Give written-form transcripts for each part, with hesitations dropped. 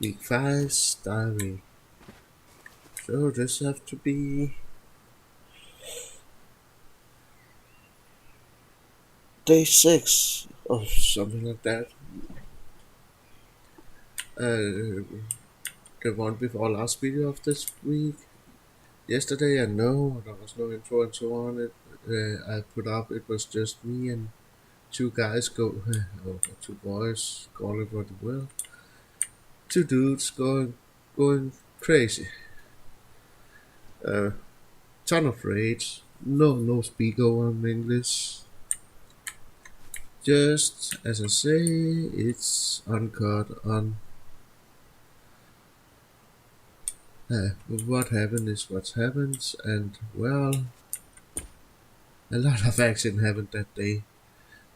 Week 5's diary. So this have to be day 6 or something like that. The one before last video of this week. Yesterday I know there was no intro and so on. I put up, it was just me and two guys or two boys, call it what you will. Two dudes going crazy. Ton of rage. No speak over in English. Just as I say, it's uncut on what happened is what happens, and well, a lot of action happened that day.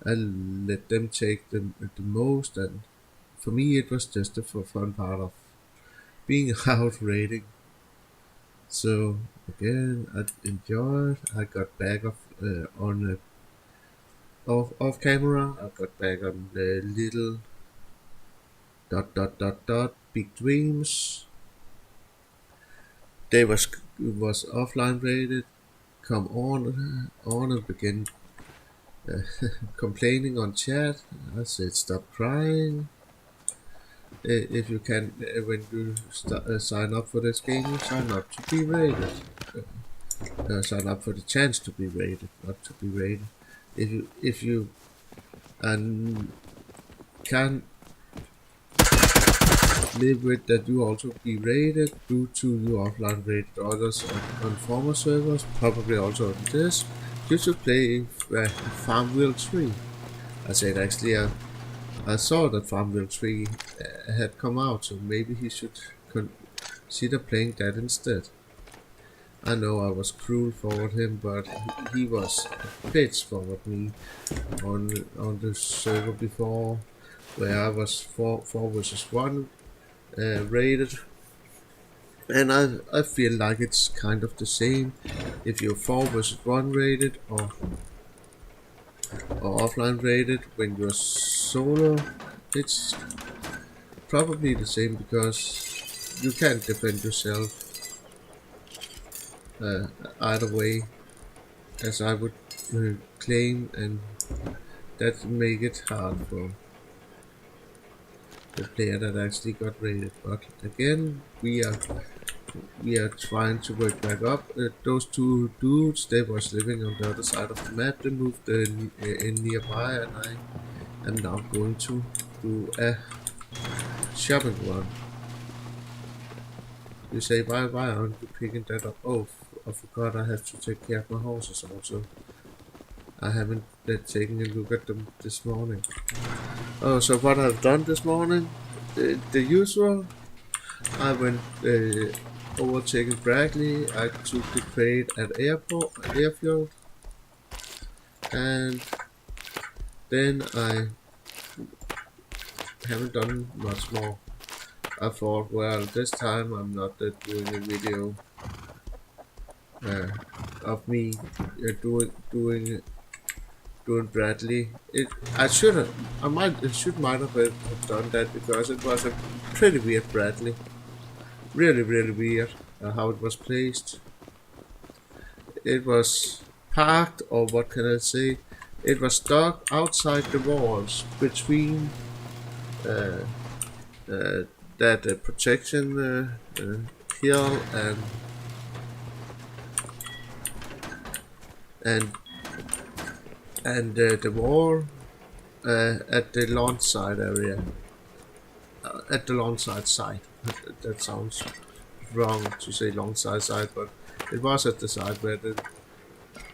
I let them take the most, and for me it was just the fun part of being out raiding. So again, I enjoyed. I got back off camera. I got back on the little big dreams. They was offline rated. Come on and begin complaining on chat. I said stop crying. If you can, when you sign up for this game, you sign up to be rated. Sign up for the chance to be rated, not to be rated. If you can live with that, you also be rated due to you offline rated others on former servers, probably also on this. You should play Farmville 3. I said actually I saw that Farmville 3 had come out, so maybe he should consider playing that instead. I know I was cruel forward him, but he was a bitch forward me on the server before, where I was 4 versus 1 rated, and I feel like it's kind of the same if you're 4 versus 1 rated or offline rated. When you're solo, it's probably the same because you can't defend yourself either way, as I would claim, and that make it hard for the player that actually got rated. But again, we are trying to work back up. Those two dudes, they was living on the other side of the map. They moved in nearby, and I am now going to do a shopping run. You say, why aren't you picking that up? Oh, I forgot I have to take care of my horses also. I haven't taken a look at them this morning. Oh, so what I've done this morning, the usual. I went overtaking Brackley. I took the crate at airfield, and then I haven't done much more. I thought, well, this time I'm not doing a video of me doing Bradley. Might have done that because it was a pretty weird Bradley. Really weird how it was placed. It was parked, or what can I say? It was stuck outside the walls between that protection hill and the wall at the launch side area, at the launch side. That sounds wrong to say launch side, but it was at the side where the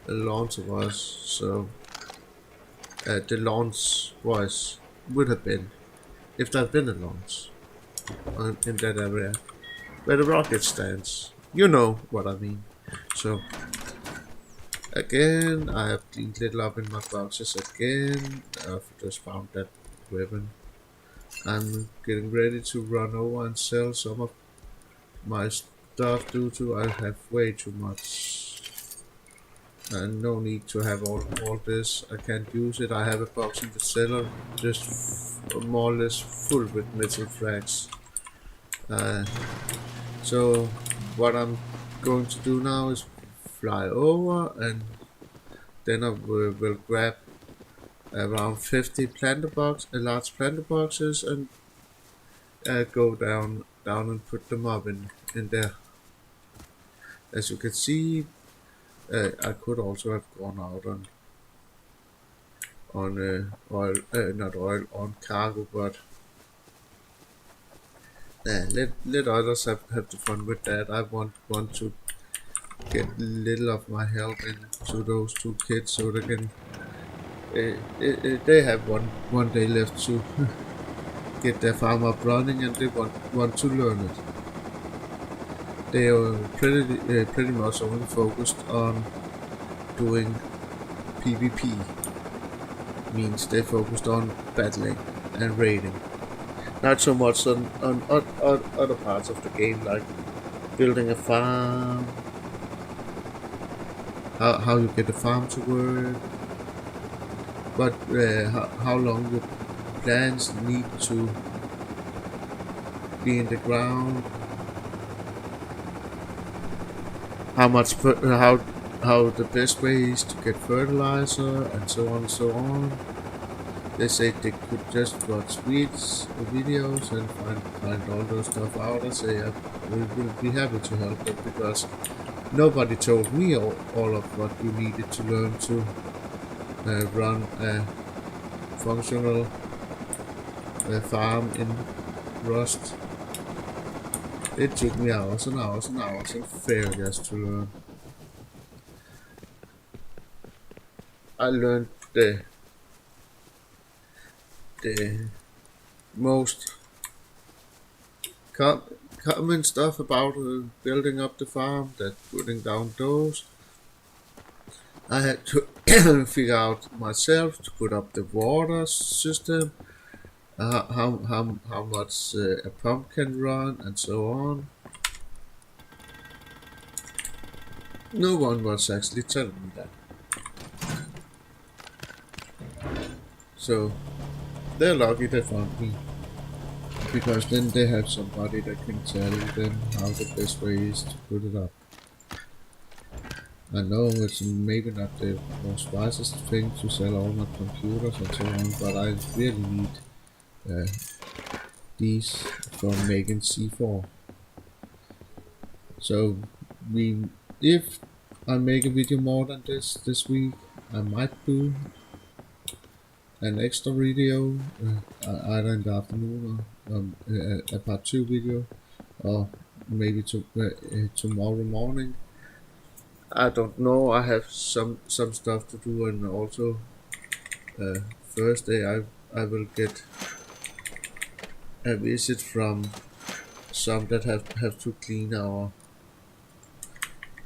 launch was. So the launch would have been, if there had been a launch in that area where the rocket stands. You know what I mean. So again, I have cleaned little up in my boxes again. I've just found that weapon. I'm getting ready to run over and sell some of my stuff due to I have way too much. And no need to have all this. I can't use it. I have a box in the cellar just more or less full with metal frags. Uh, so what I'm going to do now is fly over, and then I will grab around 50 planter box, large planter boxes, and go down and put them up in there. As you can see, I could also have gone out on oil, not oil, on cargo, but let others have the fun with that. I want to get little of my help into those two kids so they can they have one day left to get their farm up running, and they want to learn it. They are pretty much only focused on doing PvP, means they focused on battling and raiding, not so much on other parts of the game like building a farm, how you get the farm to work, but how long the plants need to be in the ground, how the best way is to get fertilizer, and so on and so on. They say they could just watch videos and find all those stuff out. I say we will be happy to help them, because nobody told me all of what you needed to learn to run a functional farm in Rust. It took me hours and hours and hours and failures to learn. I learned the most common stuff about building up the farm, that putting down those. I had to figure out myself to put up the water system, how much a pump can run, and so on. No one was actually telling me that. So they're lucky they found me, because then they have somebody that can tell them how the best way is to put it up. I know it's maybe not the most wisest thing to sell all my computers and so on, but I really need these for making C4. So if I make a video more than this week, I might do an extra video, either in the afternoon or a part 2 video, or maybe tomorrow morning. I don't know. I have some stuff to do, and also Thursday I will get a visit from some that have to clean our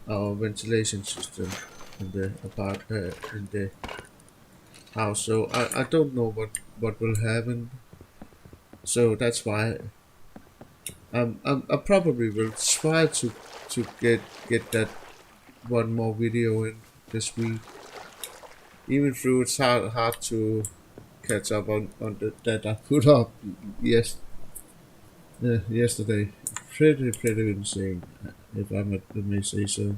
ventilation system in the in the house. So I don't know what will happen. So that's why I probably will try to get that one more video in this week. Even though it's hard to catch up on that I put up yesterday. Pretty insane, if I may say so.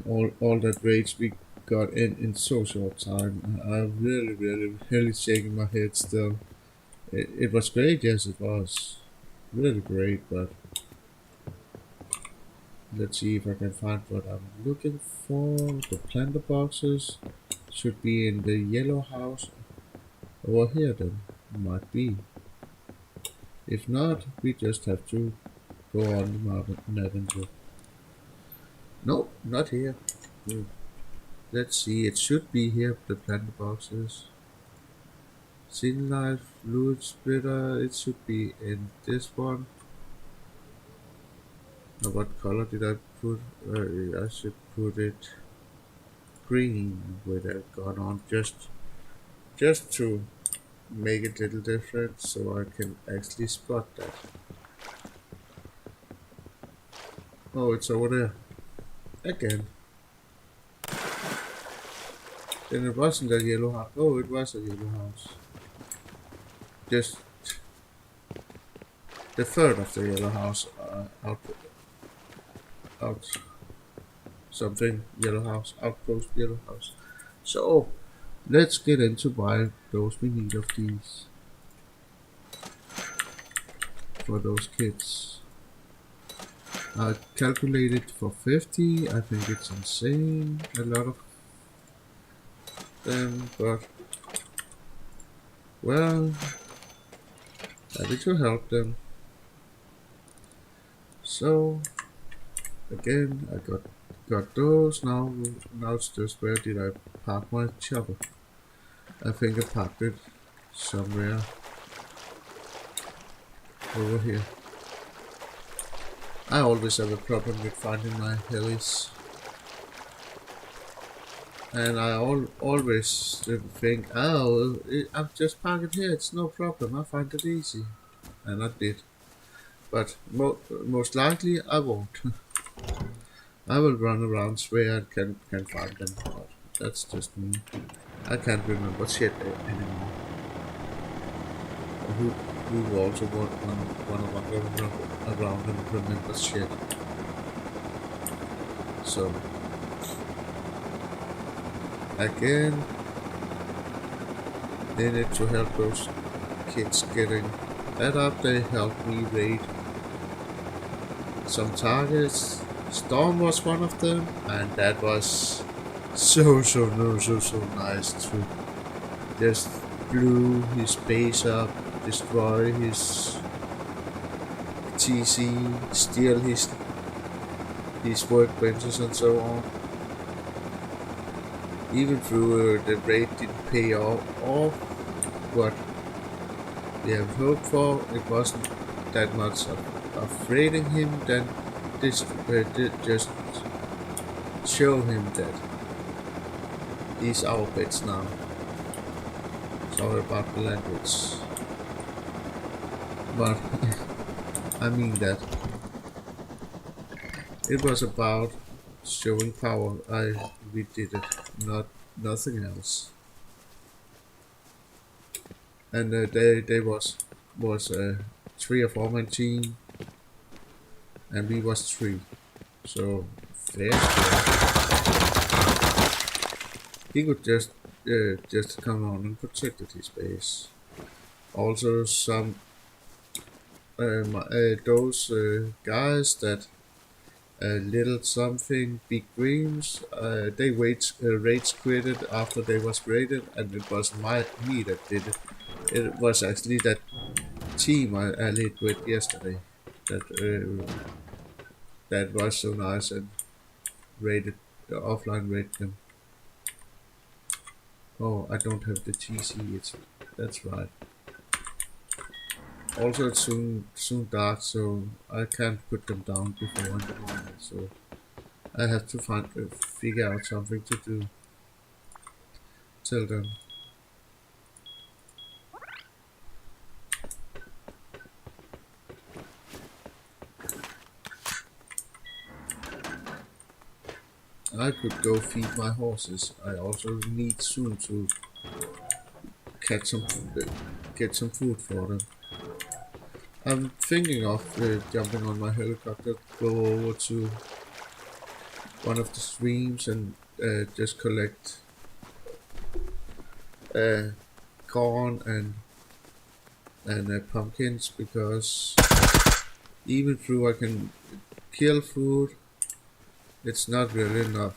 All that rage we got in so short time. I'm really shaking my head still. It was great, yes it was. Really great, but let's see if I can find what I'm looking for. The planter boxes should be in the yellow house over here then. Might be. If not, we just have to go on the map and look. Nope, not here. Let's see, it should be here, the planter boxes. Sin Life, Fluid Splitter, it should be in this one. Now what color did I put? I should put it green with a gun on, just to make it a little different, so I can actually spot that. Oh, it's over there. Again. Then it wasn't a yellow house. Oh, it was a yellow house. just the third of the yellow house out something yellow house, outpost yellow house. So let's get into why those we need of these for those kids. I calculated for 50. I think it's insane, a lot of them, but well, happy to help them. So again, I got those. Now it's just where did I park my chopper? I think I parked it somewhere over here. I always have a problem with finding my helis. And I always think, oh, I'm just parking here, it's no problem, I find it easy. And I did. But most likely I won't. I will run around where I can find them, but that's just me. I can't remember shit anymore. Who also wanna wander around and remember shit. So again, they need to help those kids getting that up. They helped me raid some targets. Storm was one of them, and that was so nice to just blew his base up, destroy his TC, steal his workbenches and so on. Even though the raid didn't pay off what we have hoped for, it wasn't that much of raiding him, then this just show him that he's our pets now. Sorry about the language, but I mean that. It was about showing power. We did it, nothing else. And they was 3 or 4 man team, and we was 3. So fair. He could just come on and protected his base. Also some those guys that little something big dreams, they rage quitted after they was raided, and it was me that did it. It was actually that team I led with yesterday that was so nice and raided offline raided them. Oh, I don't have the TC. That's right. Also, it's soon dark, so I can't put them down before in the morning. So I have to figure out something to do. Tell them. I could go feed my horses. I also need soon to get some food for them. I'm thinking of jumping on my helicopter, go over to one of the streams and just collect corn and pumpkins, because even though I can kill food, it's not really enough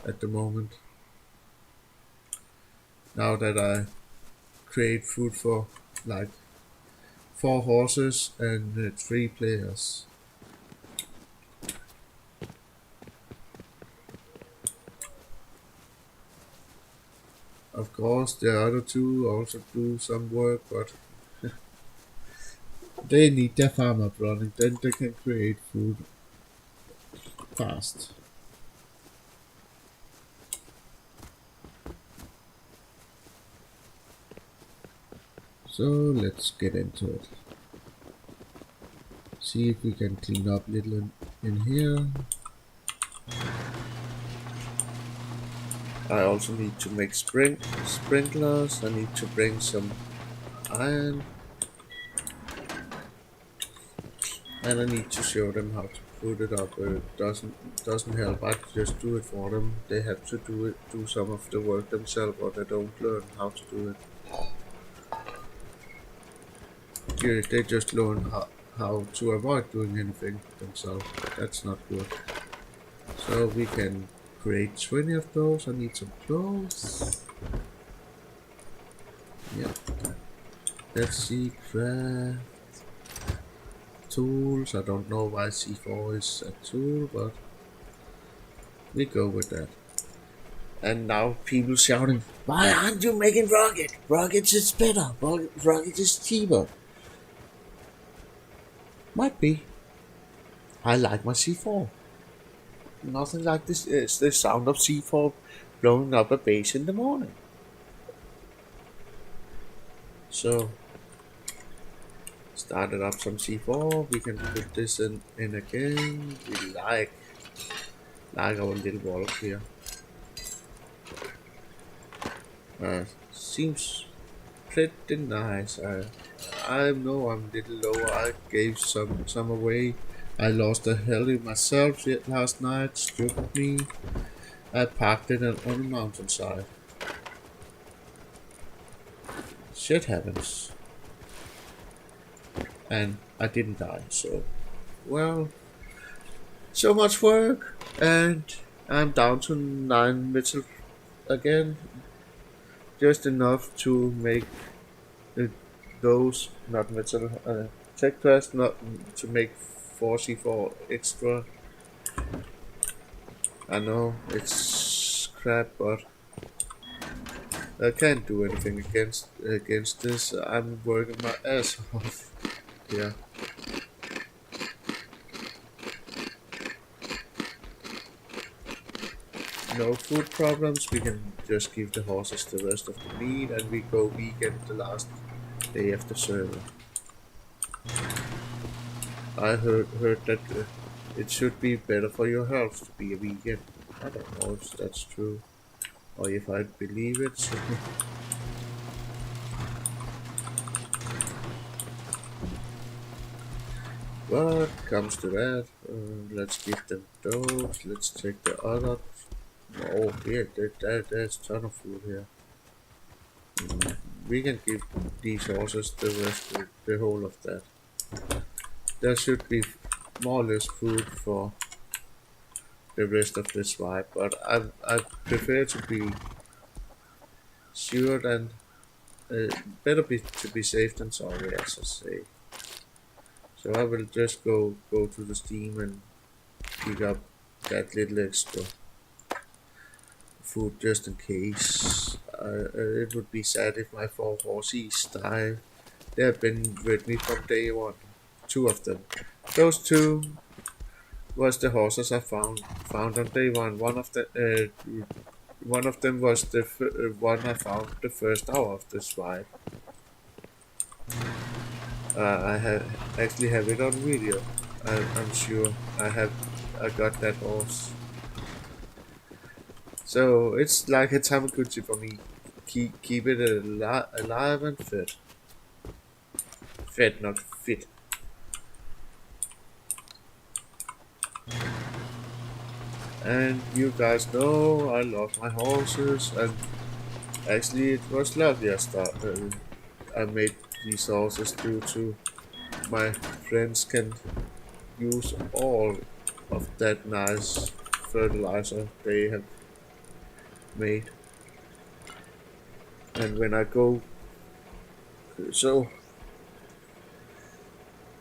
at the moment. Now that I create food for like 4 horses and 3 players. Of course, the other 2 also do some work, but they need their farm up running, then they can create food fast. So let's get into it. See if we can clean up a little in here. I also need to make sprinklers. I need to bring some iron, and I need to show them how to put it up. It doesn't help. I just do it for them. They have to do some of the work themselves, or they don't learn how to do it. They just learn how to avoid doing anything themselves. That's not good. So we can create 20 of those. I need some clothes. Yeah. Let's see, craft tools. I don't know why C4 is a tool, but we go with that. And now people shouting, "Why aren't you making rocket? Rockets is better. Rocket is cheaper." Might be. I like my C4. Nothing like this is the sound of C4 blowing up a base in the morning. So, started up some C4. We can put this in again. We like our little walls here. Seems pretty nice. I know I'm a little lower. I gave some away. I lost a heli myself last night. Stupid me. I parked it on a mountainside. Shit happens. And I didn't die, so well, so much work, and I'm down to 9 metal again, just enough to make those not metal tech quest, not to make 4C4 extra. I know it's crap, but I can't do anything against this. I'm working my ass off. Yeah. No food problems. We can just give the horses the rest of the meat, and we go vegan the last day of the server. I heard that it should be better for your health to be a vegan. I don't know if that's true or if I believe it. What comes to that? Let's give them those. Let's take the other. Oh, here, there's a ton of food here. We can give these horses the whole of that. There should be more or less food for the rest of this vibe, but I prefer to be sure than better to be safe than sorry, as I say. So I will just go to the Steam and pick up that little extra food just in case. It would be sad if my 4 horses die. They have been with me from day one. 2 of them. Those 2 was the horses I found on day one. One of them was the one I found the first hour of this ride. I actually have it on video. I'm sure I got that horse. So it's like a Tamagotchi for me. Keep it alive and fed. Fed, not fit. And you guys know I love my horses, and actually it was lovely I made these horses due to my friends can use all of that nice fertilizer they have made. And when I go, so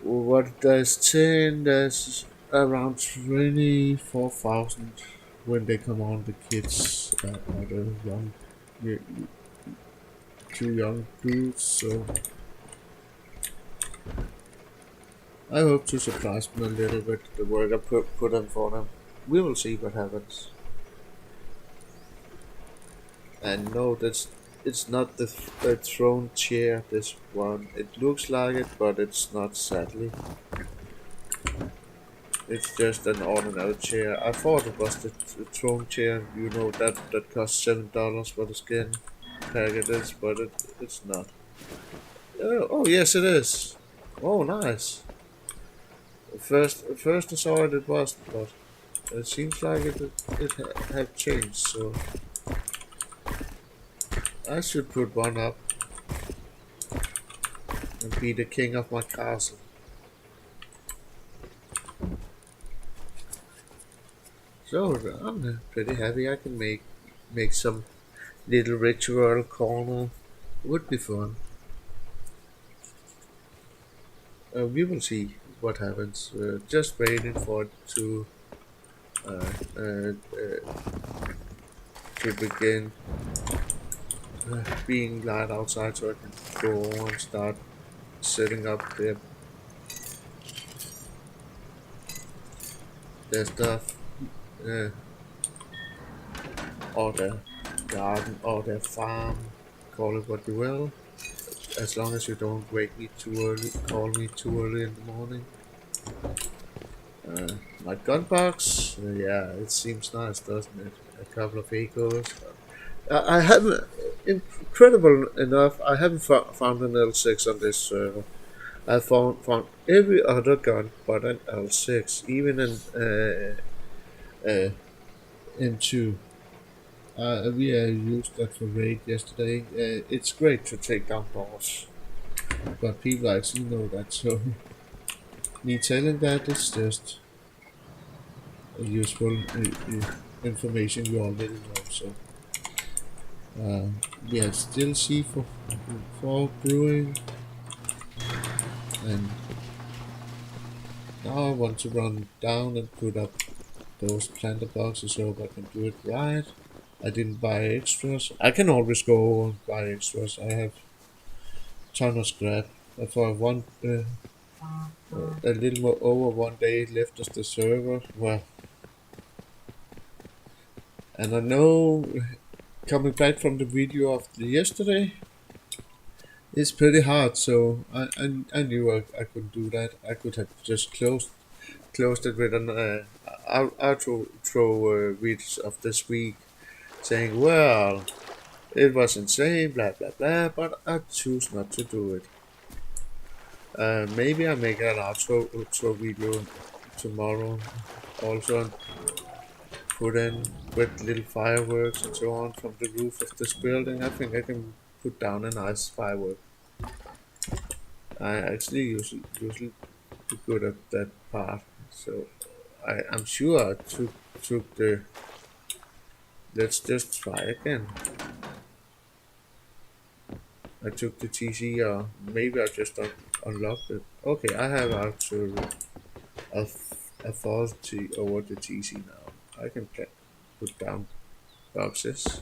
what there's 10, there's around 24,000 when they come on, the kids are the young, 2 young dudes, so I hope to surprise them a little bit, the work I put in for them. We will see what happens. And no, it's not the throne chair, this one. It looks like it, but it's not, sadly. It's just an ordinary chair. I thought it was the throne chair, you know, that costs $7 for the skin packages, but it's not. Oh yes, it is. Oh, nice. First I saw it, it wasn't, but it seems like it had changed. So I should put one up and be the king of my castle. So I'm pretty happy. I can make some little ritual corner. Would be fun. We will see what happens. Just waiting for it uh, uh, uh, to begin being light outside, so I can go and start setting up their stuff, uh, or their garden, or their farm. Call it what you will. As long as you don't wake me too early, call me too early in the morning. My gun box, yeah, it seems nice, doesn't it? A couple of acres. I haven't, incredible enough, I haven't found an L6 on this server. I found every other gun but an L6, even an M2. We used that for raid yesterday. It's great to take down boss, but people actually know that, so me telling that is just useful information you already know. So we have still C for brewing, and now I want to run down and put up those planter boxes so I can do it right. I didn't buy extras. I can always go and buy extras. I have ton of scrap. For a little more over 1 day left of the server. Well, and I know coming back from the video of yesterday, it's pretty hard. So I knew I could do that. I could have just closed it with an outro videos of this week, saying, well, it was insane, blah blah blah, but I choose not to do it. Maybe I make an outro video tomorrow, also, and put in with little fireworks and so on from the roof of this building. I think I can put down a nice firework. I actually usually be good at that part, so I'm sure I took the. Let's just try again. I took the TC, or maybe I just unlocked it. Okay, I have actually authority over the TC now. I can put down boxes.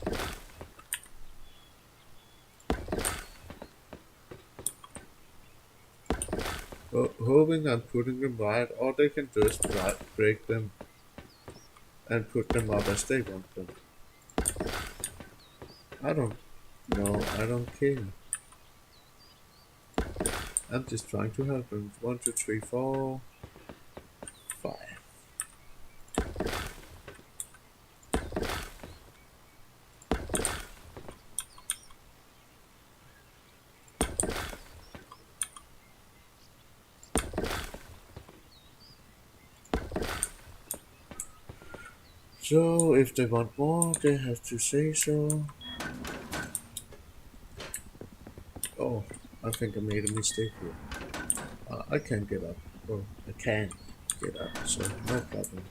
Hoping I'm putting them right, or they can just break them and put them up as they want them. I don't know, I don't care. I'm just trying to help them. 1, 2, 3, 4, 5. So if they want more, they have to say so. Oh, I think I made a mistake here. I can't get up. Oh, I can get up, so no problem.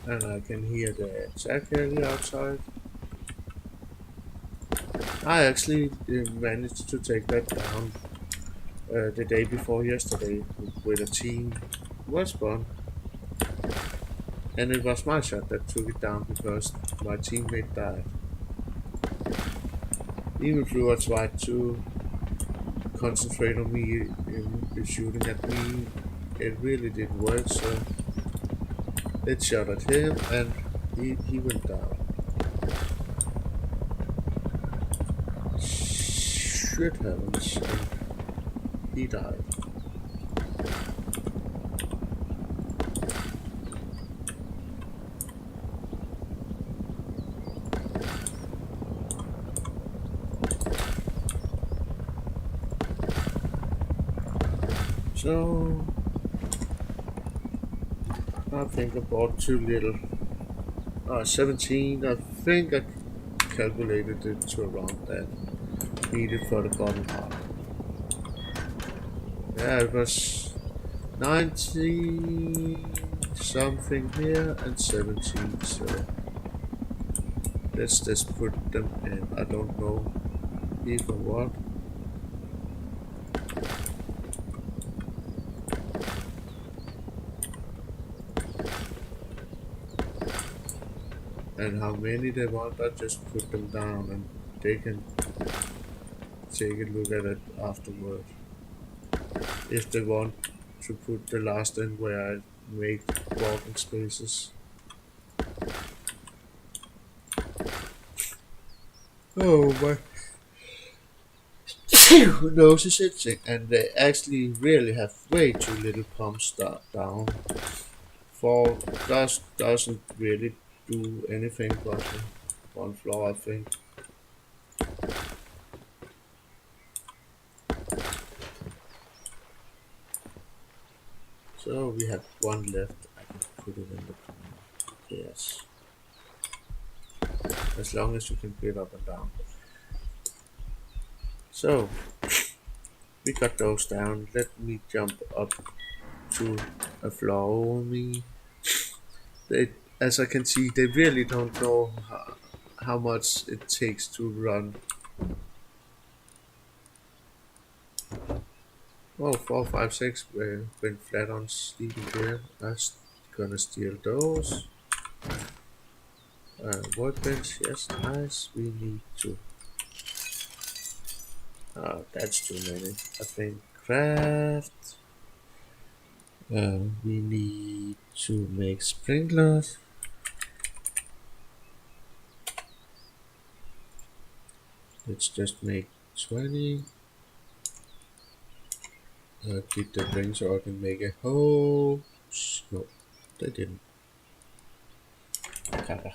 And I can hear the jackal outside. I actually managed to take that down the day before yesterday with a team. It was fun. And it was my shot that took it down because my teammate died. Even though I tried to concentrate on me in shooting at me, it really didn't work, so it shot at him and he went down. Shit happens, and he died. So I think I bought too little. 17. I think I calculated it to around that. Needed for the bottom part. Yeah, it was 19 something here and 17. So let's just put them in. I don't know if or what. And how many they want, I just put them down and they can take a look at it afterward. If they want to put the last in where I make walking spaces. Oh my nose is itching, and they actually really have way too little pumps down. 4 doesn't really do anything but one floor, I think. So we have one left. I can put it in the corner. Yes. As long as you can get up and down. So we got those down. Let me jump up to a floor over me. As I can see, they really don't know how much it takes to run. Oh, 4, 5, 6 went flat on sleeping there. I'm gonna steal those. Workbench, yes, nice. We need to. That's too many. I think craft. We need to make sprinklers. Let's just make 20. Keep the ring so I can make a hole. No, they didn't. Kappa.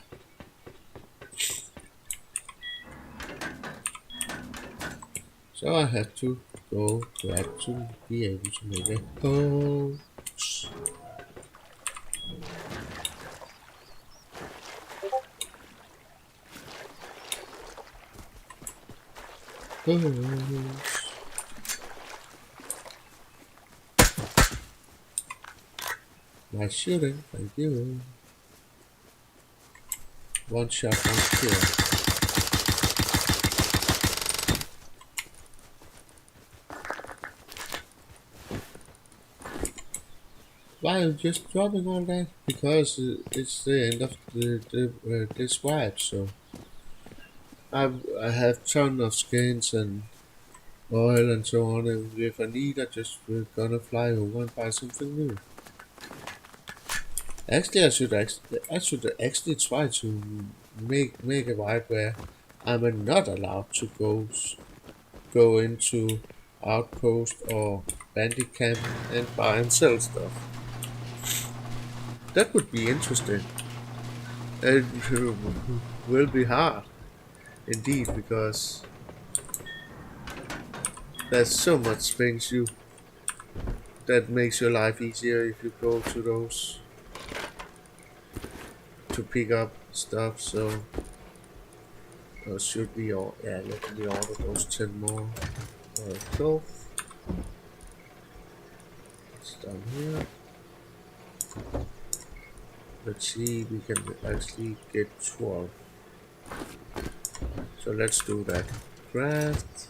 So I had to go back to be able to make a hole. Nice shooting, thank you. One shot, one kill. Why are you just dropping all that? Because it's the end of this wipe, so I have ton of skins and oil and so on, and if I need, I just gonna fly over and buy something new. Actually, I should actually try to make a wipe where I'm not allowed to go into outpost or bandit camp and buy and sell stuff. That would be interesting. It will be hard, indeed, because there's so much things that makes your life easier if you go to those to pick up stuff. So should we all let me order those 10 more cloth. It's down here. Let's see, we can actually get 12. So let's do that. Craft.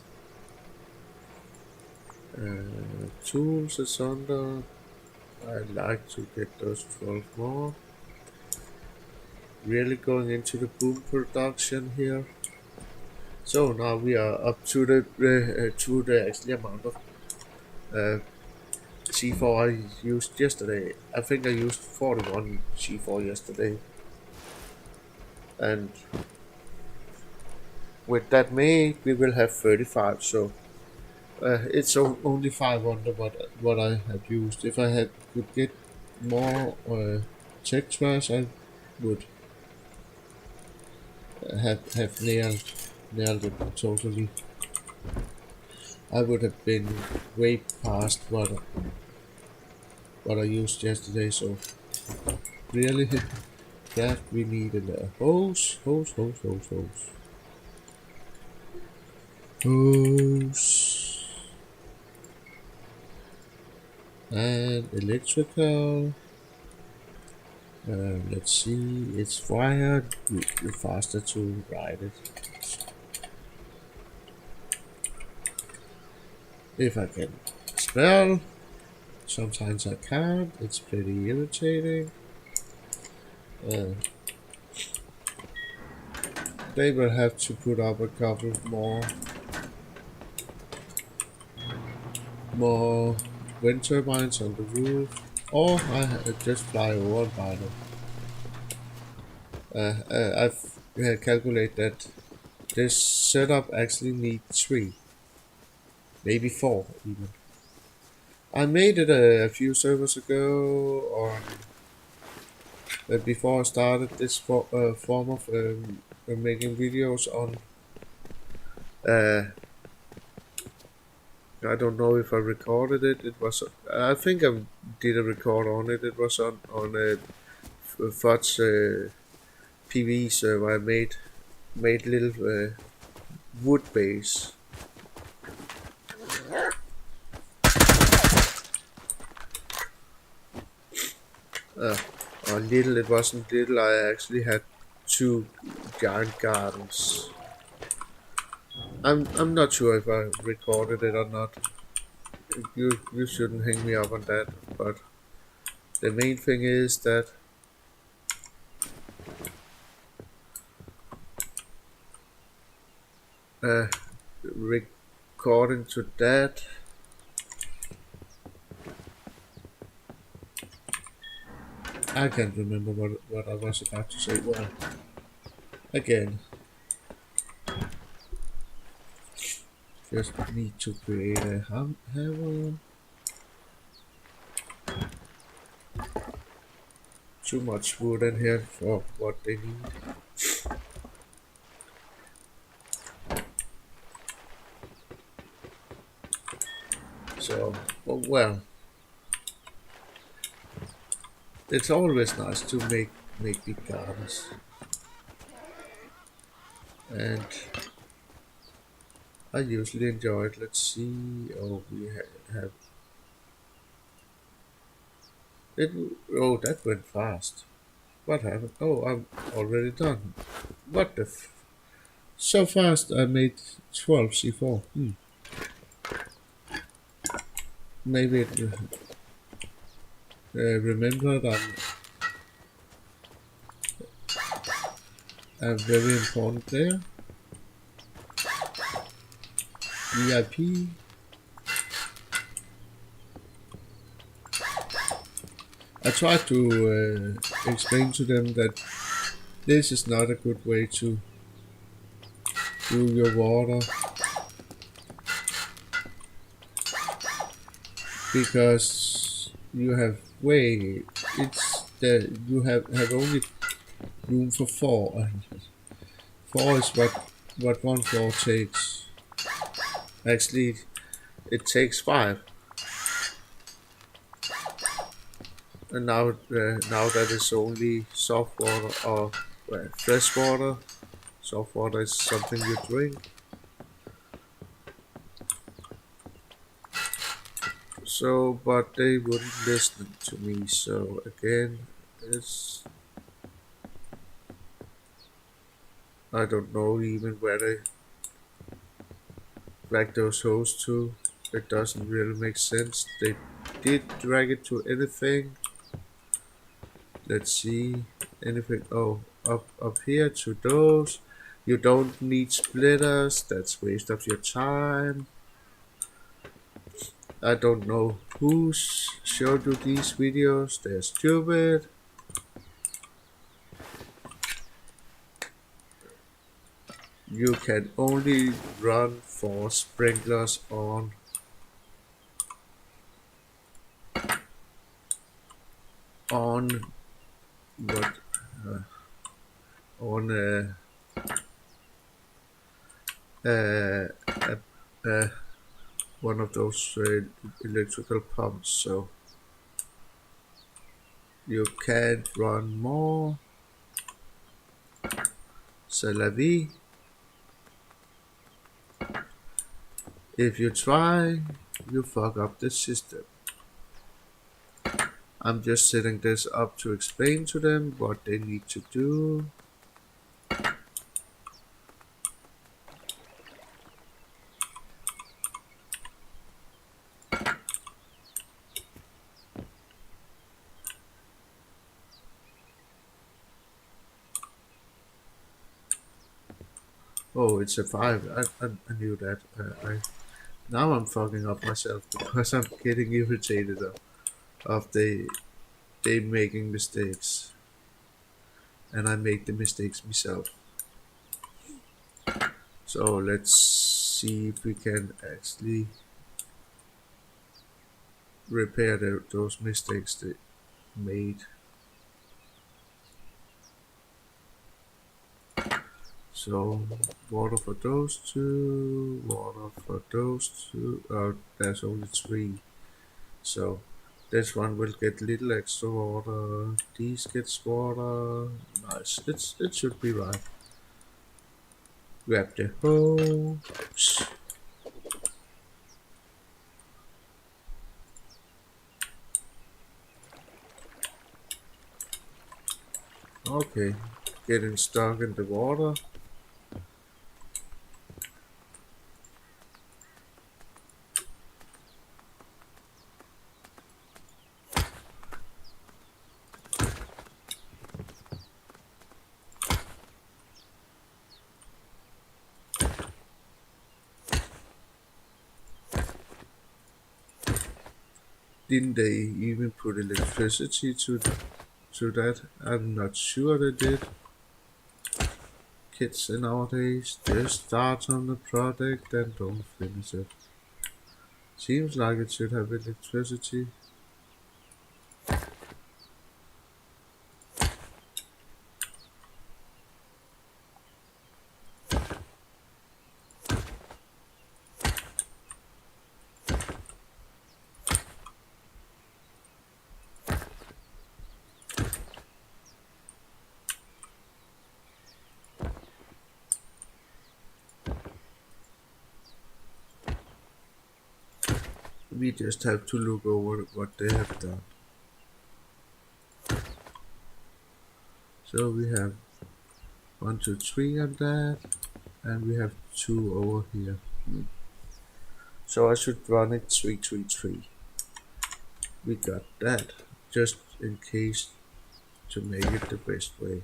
Tools is under. I'd like to get those 12 more. Really going into the boom production here. So now we are up to the actually amount of C4 I used yesterday. I think I used 41 C4 yesterday, and with that made we will have 35. So it's only 5 under what I have used. If I could get more tech trash, I would have nailed it totally. I would have been way past what what I used yesterday. So really, that we needed a hose, and electrical. Let's see, it's wired. You're faster to ride it. If I can spell, sometimes I can't. It's pretty irritating. Uh, they will have to put up a couple more wind turbines on the roof, or I just fly over and buy them. I've calculated that this setup actually needs 3, maybe 4 even. I made it a few servers ago on before I started this form of making videos on. I don't know if I recorded it. It was I think I did a record on it. It was on a Fudge PV server. I made little wood base. Or little, it wasn't little. I actually had 2 giant gardens. I'm not sure if I recorded it or not. You shouldn't hang me up on that. But the main thing is that according to that, I can't remember what I was about to say. Well, again, just need to create a hammer. Too much wood in here for what they need. So, well, it's always nice to make big gardens, and I usually enjoy it. Let's see. Oh, we have it. Oh, that went fast. What happened? Oh, I'm already done. What the? So fast! I made 12 C4. Maybe it remembered I'm very important player. VIP. I tried to explain to them that this is not a good way to do your water, because you have you have only room for 4, and 4 is what one floor takes. Actually, it takes 5. And now that it's only soft water or fresh water. Soft water is something you drink. So, but they wouldn't listen to me. So again, I don't know even where they drag those hosts to. It doesn't really make sense. They did drag it to anything. Let's see, anything. Oh, up here to those. You don't need splitters. That's waste of your time. I don't know who showed you these videos. They're stupid. You can only run 4 sprinklers on what on uh, one of those electrical pumps. So You can't run more. C'est la vie. If you try, you fuck up the system. I'm just setting this up to explain to them what they need to do. Oh, it's a 5. I knew that. Now I'm fucking up myself because I'm getting irritated of they making mistakes. And I make the mistakes myself. So let's see if we can actually repair those mistakes they made. So water for those two, water for those two. There's only 3. So this one will get little extra water. These gets water. Nice. It should be right. Grab the hose. Okay, getting stuck in the water. Didn't they even put electricity to that? I'm not sure they did. Kids nowadays just start on the project and don't finish it. Seems like it should have electricity. We just have to look over what they have done. So we have 1, 2, 3 on that, and we have 2 over here. So I should run it 3, 3, 3. We got that, just in case, to make it the best way.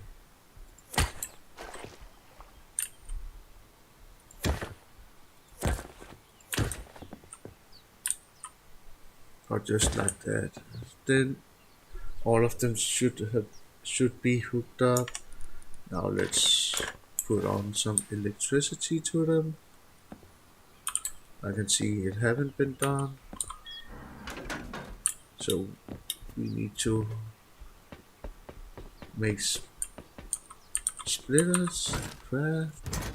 Or just like that. Then all of them should be hooked up. Now let's put on some electricity to them. I can see it haven't been done. So we need to make splitters, craft.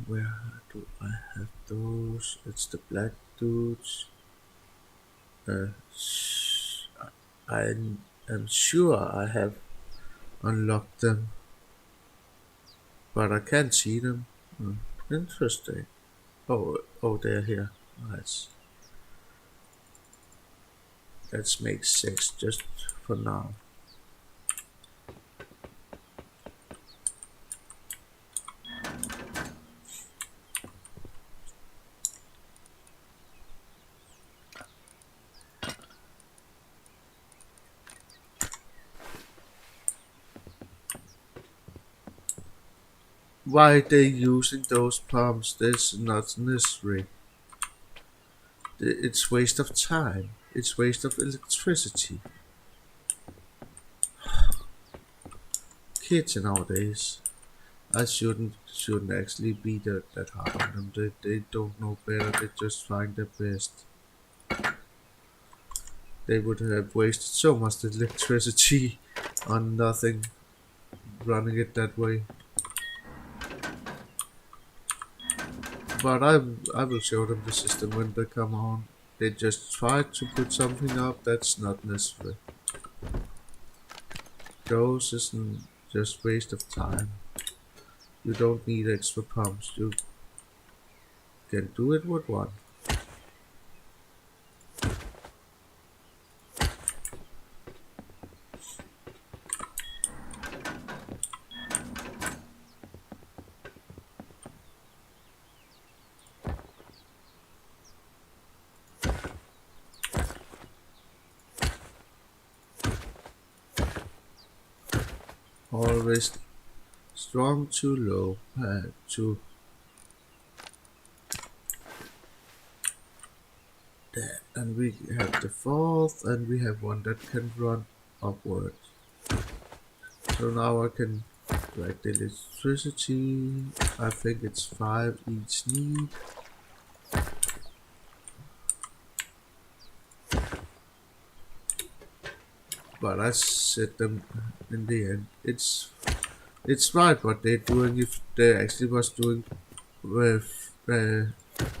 Where do I have those? It's the black dudes. I am sure I have unlocked them, but I can't see them. Interesting. Oh, they're here. Nice. Let's make 6 just for now. Why they using those pumps? This is not necessary. It's waste of time. It's waste of electricity. Kids nowadays. I shouldn't actually be that hard on them. They don't know better. They just find the best. They would have wasted so much electricity on nothing, running it that way. But I will show them the system when they come on. They just try to put something up that's not necessary. Those isn't just waste of time. You don't need extra pumps. You can do it with one. Always strong too low. To that. And we have the fourth, and we have one that can run upwards. So now I can drag the electricity. I think it's 5 each need. But I set them in the end. It's right what they're doing if they actually was doing with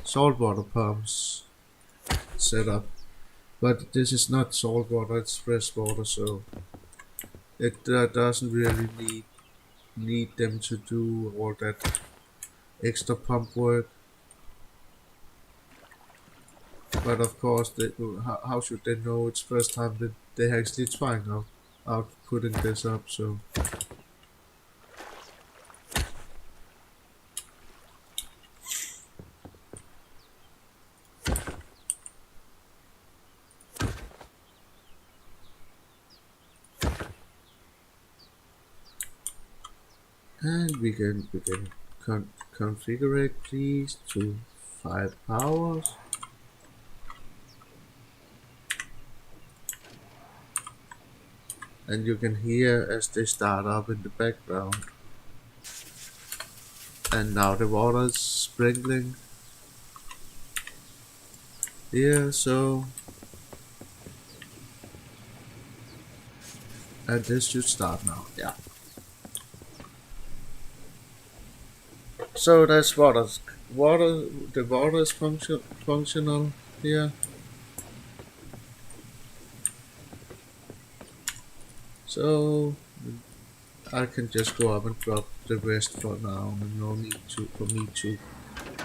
saltwater pumps setup. But this is not saltwater, it's fresh water, so it doesn't really need them to do all that extra pump work. But of course, how should they know it's first time that they're actually trying out putting this up, so. And we can configure these to 5 powers. And you can hear as they start up in the background. And now the water is sprinkling here, so. And this should start now, yeah. So that's water. The water is functional here. So I can just go up and drop the rest for now, and no need for me to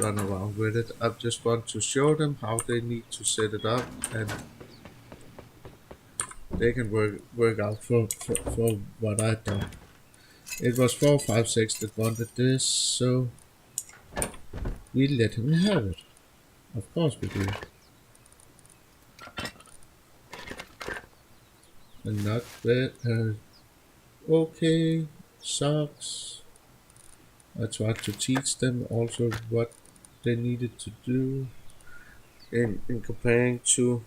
run around with it. I just want to show them how they need to set it up, and they can work out for what I've done. It was 456 that wanted this, so we let him have it. Of course we do. And not bad. Okay, sucks. I tried to teach them also what they needed to do in comparing to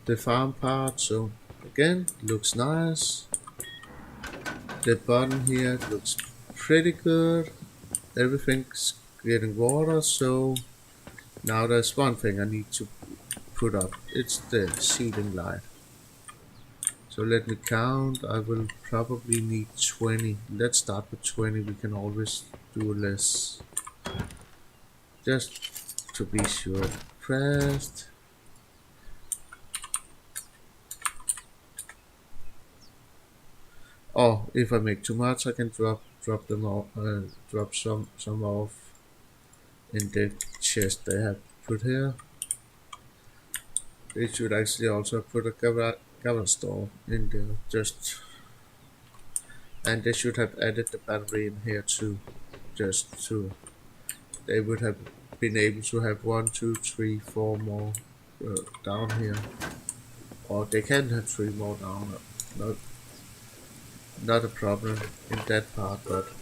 the farm part. So again, looks nice. The bottom here looks pretty good. Everything's getting water, so now there's one thing I need to put up. It's the ceiling light. So let me count. I will probably need 20. Let's start with 20. We can always do less. Just to be sure. Pressed. Oh, if I make too much, I can drop them off. Drop some off in the chest they have put here. They should actually also put a cover store in there, and they should have added the battery in here too, just to they would have been able to have 1, 2, 3, 4 more down here, or they can have 3 more down. Not a problem in that part, but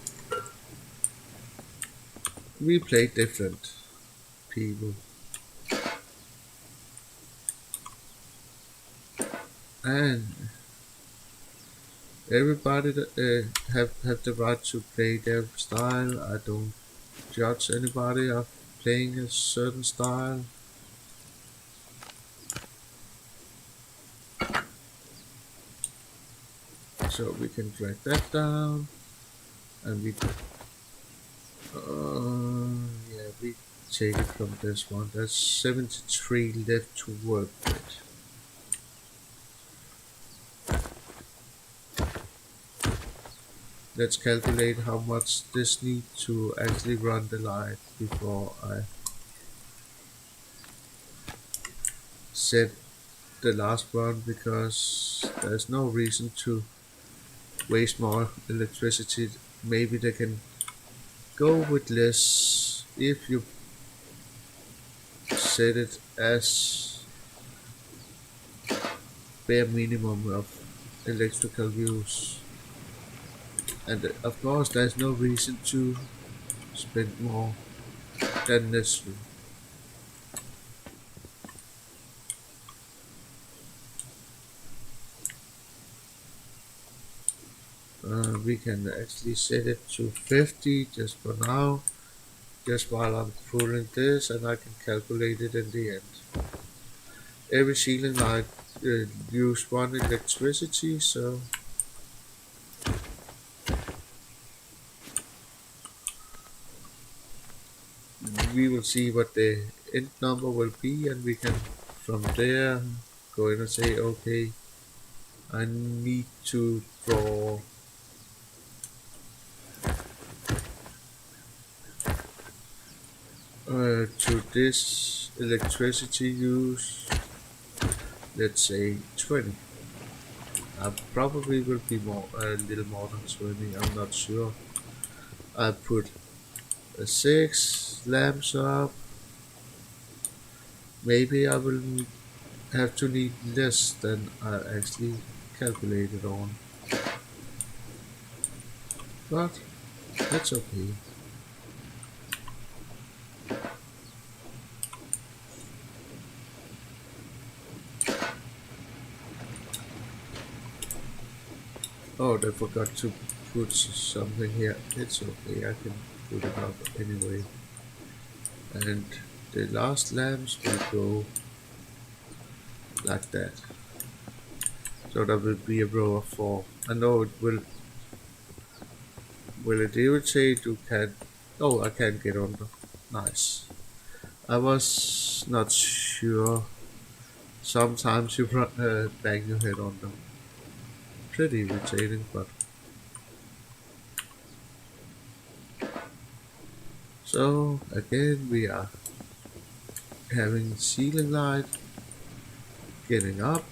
we play different people. And everybody that, have the right to play their style. I don't judge anybody of playing a certain style. So we can drag that down, and Yeah, we take it from this one. There's 73 left to work with. Let's calculate how much this needs to actually run the light before I set the last one, because there's no reason to waste more electricity. Maybe they can go with less if you set it as bare minimum of electrical use. And of course there's no reason to spend more than necessary. We can actually set it to 50 just for now, just while I'm pulling this, and I can calculate it in the end. Every ceiling light use one electricity, so we will see what the end number will be, and we can from there go in and say, okay, I need to draw to this electricity use, let's say 20. I probably will be more a little more than 20, I'm not sure. I put 6 lamps up. Maybe I will have to need less than I actually calculated on, but that's okay. Oh, I forgot to put something here. It's okay, I can put it up anyway. And the last lamps will go like that. So that will be a row of 4. I know it will. Will it irritate? You can. Oh, I can get under. Nice. I was not sure. Sometimes you bang your head on them. Pretty irritating, but. So again, we are having ceiling light getting up.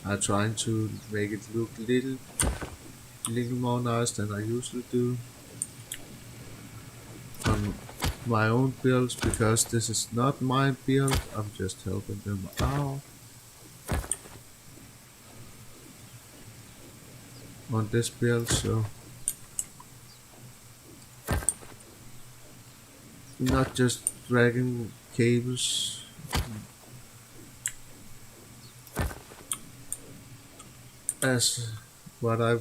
I'm trying to make it look little more nice than I usually do on my own builds, because this is not my build, I'm just helping them out on this build. So not just dragging cables as what I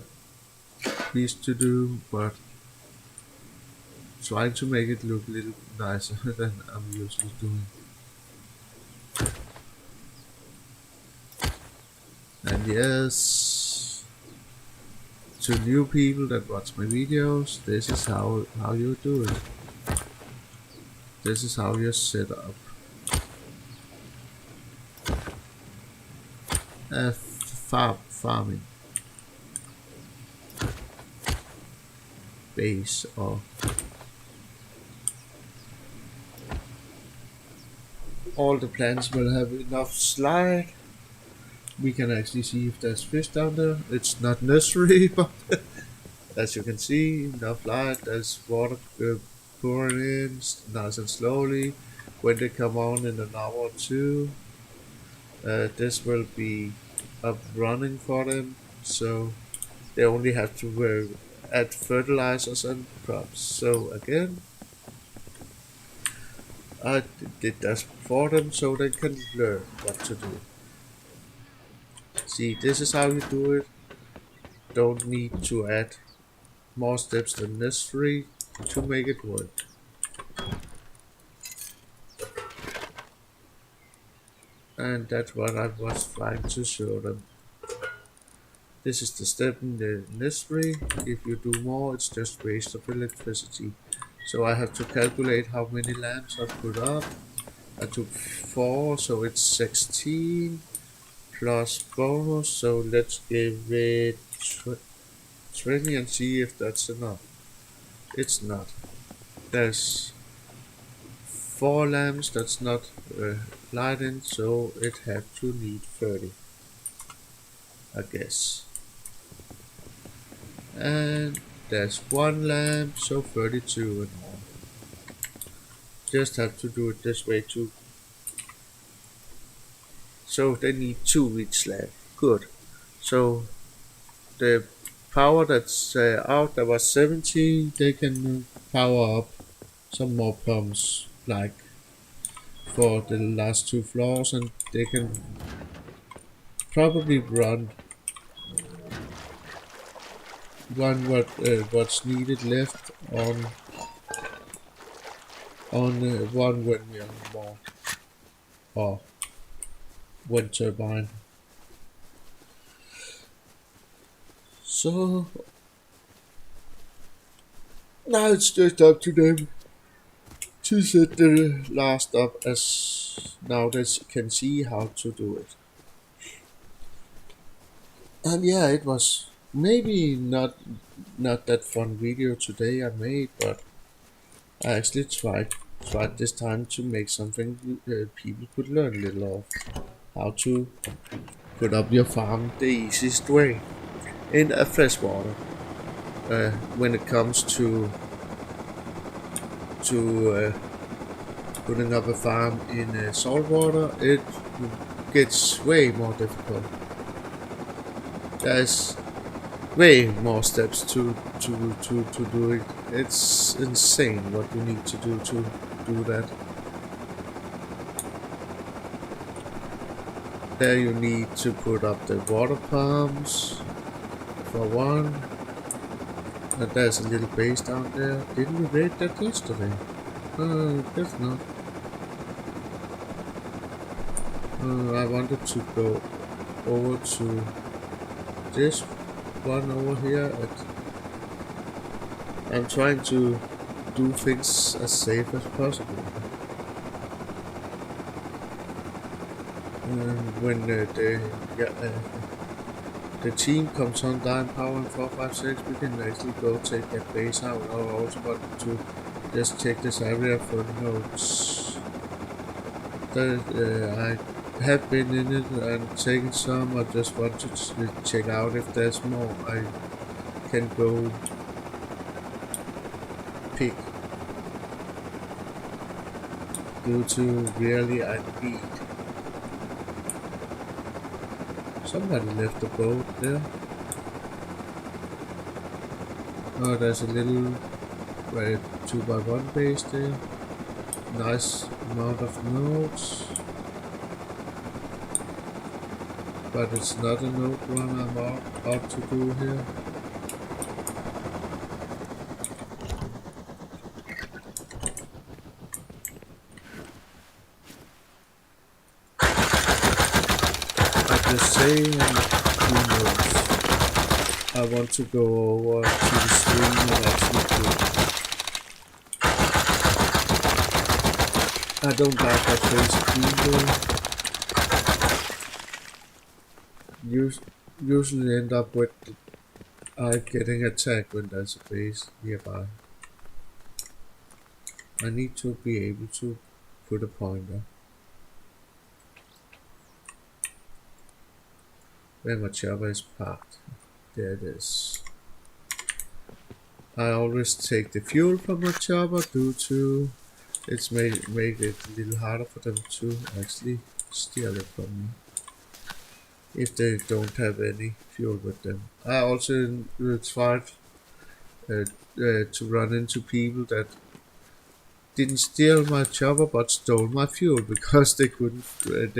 used to do, but trying to make it look a little nicer than I'm usually doing. And yes, to new people that watch my videos, this is how you do it. This is how you set up a farming base, or all the plants will have enough light. We can actually see if there's fish down there. It's not necessary, but as you can see, enough light. There's water pouring in nice and slowly. When they come on in an hour or two, this will be up running for them. So they only have to add fertilizers and crops. So again, I did that for them so they can learn what to do. See, this is how you do it. Don't need to add more steps than necessary to make it work. And that's what I was trying to show them. This is the step in the necessary. If you do more, it's just waste of electricity. So I have to calculate how many lamps I put up. I took 4, so it's 16 plus bonus. So let's give it 20 and see if that's enough. It's not. There's 4 lamps that's not lighting, so it had to need 30, I guess. And there's 1 lamp, so 32 and more. Just have to do it this way too. So they need 2 each lamp. Good. So the power that's out, there was 70, they can power up some more pumps, like for the last 2 floors, and they can probably run what's needed left on one windmill more, or wind turbine. So now it's just up to them to set the last up, as now they can see how to do it. And yeah, it was maybe not that fun video today I made, but I actually tried this time to make something people could learn a little of. How to put up your farm the easiest way in a freshwater. When it comes to putting up a farm in saltwater, it gets way more difficult. There's way more steps to do it. It's insane what you need to do that. There you need to put up the water pumps for one. And there's a little base down there. Didn't we raid that yesterday? Guess not. I wanted to go over to this one over here. I'm trying to do things as safe as possible. And when the team comes on down power in 456, we can actually go take that base out. I also wanted to just check this area for notes. I have been in it and taken some. I just want to check out if there's more I can go pick. Due to really I need. Somebody left the boat there. Oh, there's a little 2x1 base there. Nice amount of nodes. But it's not a node run I'm about to do here. I just say who knows. I want to go over to the stream and actually do. I don't like that crazy people. Usually end up with getting attacked when there's a base nearby. I need to be able to put a pointer. Where my chopper is parked. There it is. I always take the fuel from my chopper due to it's made it a little harder for them to actually steal it from me if they don't have any fuel with them. I also tried to run into people that didn't steal my chopper but stole my fuel because they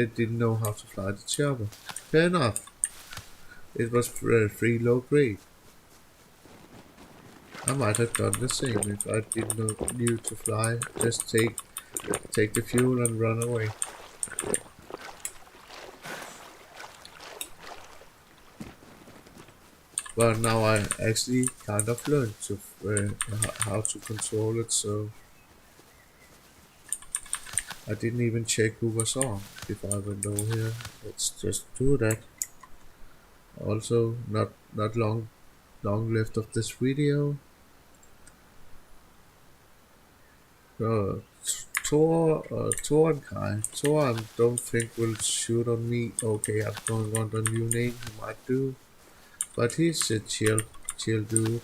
didn't know how to fly the chopper. Fair enough. It was free low grade. I might have done the same if I didn't know to fly. Just take the fuel and run away. But now I actually kind of learned to how to control it, so I didn't even check who was on before I went over here. Let's just do that. Also, not long left of this video. Thor and Kai. Thor I don't think will shoot on me. Okay, I'm going on the new name. He might do, but he's a chill dude.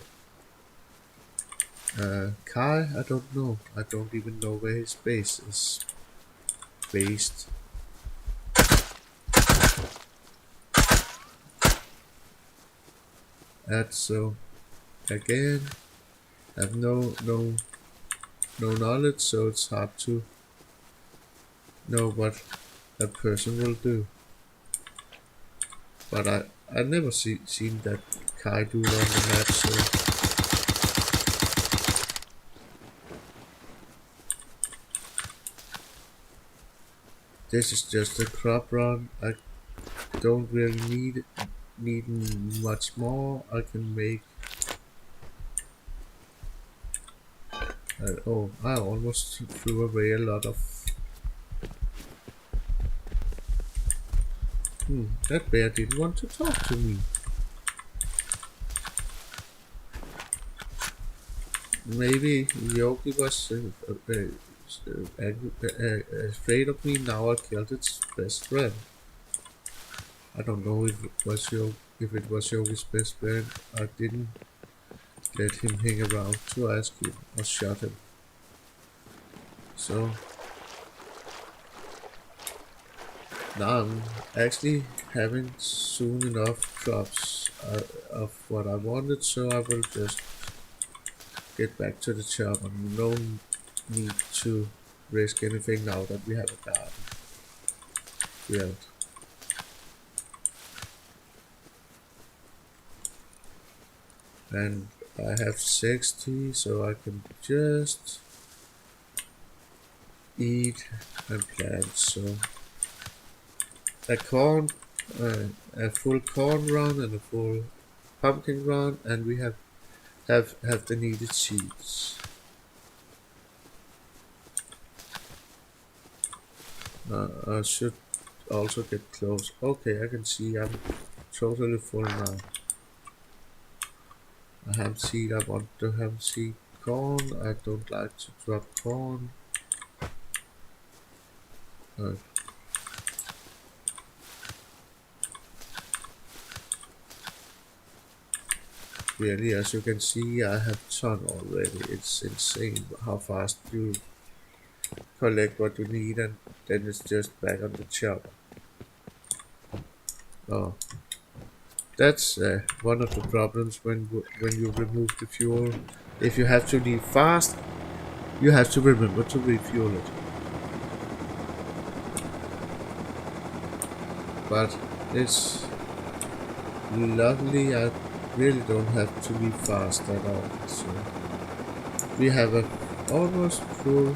Kai, I don't know. I don't even know where his base is based. That's so again. I have no knowledge, so it's hard to know what a person will do. But I never seen that Kai dude on the map, so this is just a crop run. I don't really need much more. I can make. Oh, I almost threw away a lot of. That bear didn't want to talk to me. Maybe Yogi was afraid of me. Now I killed its best friend. I don't know if it was Yogi's best friend. I didn't let him hang around to ask him or shot him. So now I'm actually having soon enough drops of what I wanted, so I will just get back to the shop and no need to risk anything now that we have a garden. Yeah. And I have 60, so I can just eat and plant. So a full corn run and a full pumpkin run, and we have the needed seeds. I should also get close. Okay, I can see I'm totally full now. I have seed. I want to have seed corn. I don't like to drop corn. Really, as you can see, I have ton already. It's insane how fast you collect what you need, and then it's just back on the chopper. Oh, that's one of the problems when you remove the fuel. If you have to leave fast, you have to remember to refuel it. But it's lovely. I really don't have to leave fast at all. So we have a almost full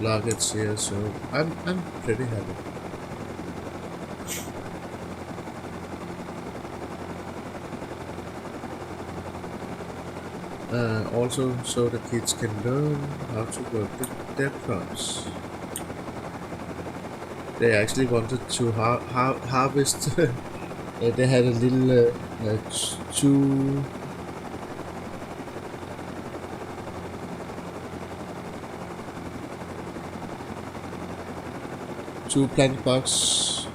luggage here, so I'm pretty happy. Also, so the kids can learn how to work their crops. They actually wanted to harvest. They had a little two plant box,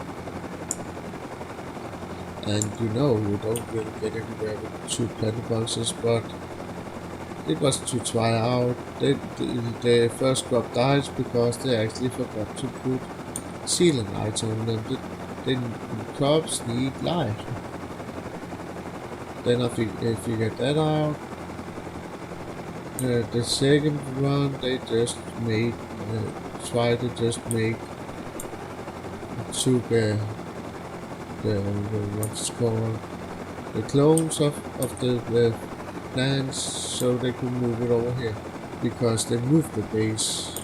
and you don't really get anywhere with two plant boxes, but it was to try out. The first crop died because they actually forgot to put sealant lights on them. The crops need light. Then if you get that out, the second run they just made try to just make took the what's it called, the clones of the plants so they could move it over here, because they moved the base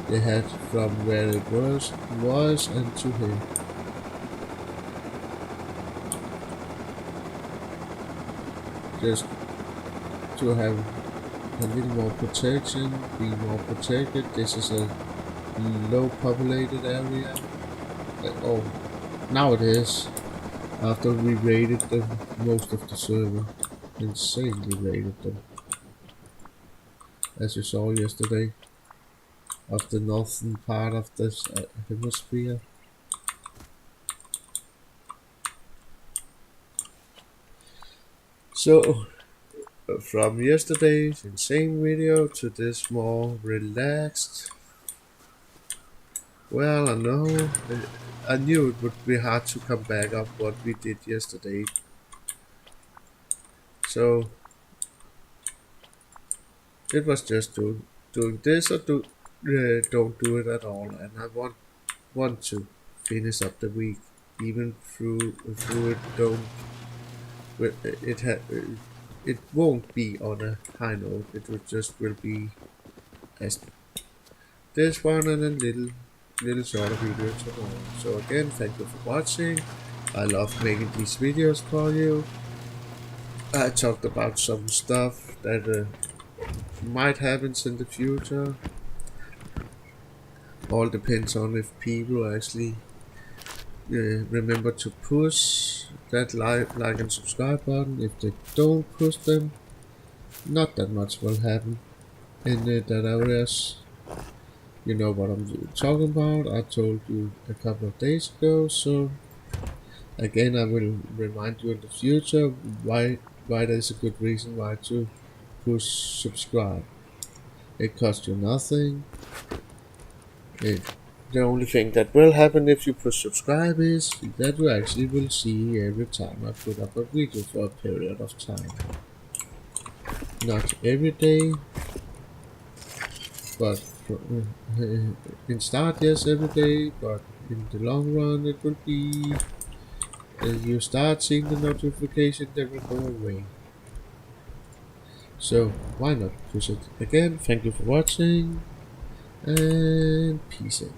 they had from where it was and to here. just to have a little more protection, be more protected. This is a low populated area. Oh, now it is. After we raided most of the server. Insanely raided them. As you saw yesterday. Of the northern part of this hemisphere. So, from yesterday's insane video to this more relaxed. Well, I knew it would be hard to come back up what we did yesterday. So, it was just doing this or don't do it at all. And I want to finish up the week, even through it don't. It won't be on a high note. It will be as this one and a little shorter video tomorrow. So again, thank you for watching. I love making these videos for you. I talked about some stuff that might happen in the future. All depends on if people actually remember to push that like and subscribe button. If they don't push them, not that much will happen in that areas. You know what I'm talking about. I told you a couple of days ago. So again, I will remind you in the future why there's a good reason why to push subscribe. It costs you nothing. The only thing that will happen if you push subscribe is that you actually will see every time I put up a video for a period of time. Not every day, but in start, yes, every day, but in the long run it will be you start seeing the notification, they will go away. So why not push it again? Thank you for watching and peace out.